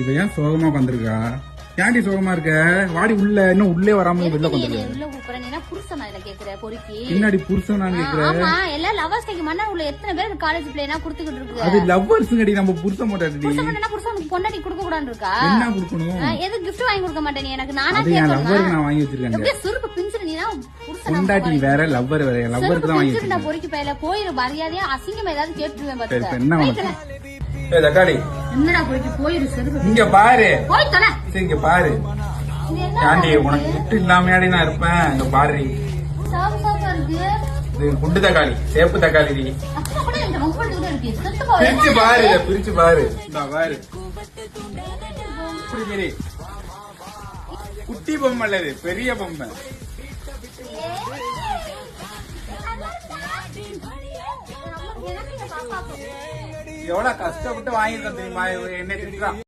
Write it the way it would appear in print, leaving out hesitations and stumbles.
இவ ஏன் சோகமா வந்திருக்கா? ஏன்டி சோகமா இருக்க? வாடி உள்ள, இன்னும் உள்ளே வராம வெளில வந்துருக்க. உள்ள கூப்பிடுறேன். நீ புருஷனா இத கேக்குற பொறுக்கி? பின்னாடி புருஷன் நான் கேக்குறேன். ஆமா, எல்லாம் லவர்ஸ் கேக்க மண்ணா உள்ள எத்தனை பேர் காலேஜ் பிள்ளைனா குடுத்துக்கிட்டு இருக்கு. அது லவ்வர்ஸ்ங்கடி, நம்ம புருஷன் மாட்டாடி. புருஷன் பண்ணா புருஷனுக்கு பொண்டாட்டி கொடுக்க கூடாதுன்னு இருக்கா? என்ன கொடுக்கணும்? எது gift வாங்கி கொடுக்க மாட்டே நீ எனக்கு? நானா அது என் லவ்வருக்கு நான் வாங்கி வச்சிருக்கேன். அப்படியே சுருக்கு பிஞ்சிரு. நீ தான் புருஷன் பொண்டாட்டி வேற, லவ்வர் வேற. லவ்வருக்கு தான் வாங்கி வச்சிருக்கேன். பொறுக்கி பையல போயிரு. மரியாதையா அசிங்கமா ஏதாவது கேட்டுருவேன் பாத்துக்க. என்ன பண்ணு? ஏய் தக்காளி, என்னடா பொறுக்கி போயிரு. செருப்பு இங்க பாரு. போய் தல. சரி இங்க பாரு. ஆண்டி உனக்கு கிஃப்ட் இல்லாமையாடி நான் இருப்பேன். இங்க பாரு. சாவு சாப்பா இருக்கு. இது குண்டு தக்காளி, சேப்பு தக்காளி டி. அப்பா கூட இந்த மொபைல் இருக்கு. செத்து போ. பிரிச்சு பாரு, பிரிச்சு பாரு. இந்த பாரு. இப்படி பெரிய குட்டி பொம்மை இல்ல, இது பெரிய பொம்மை. எவ்வளவு கஷ்டப்பட்டு வாங்கிருக்கேன் தெரியுமா? என்ன திட்டுறான்.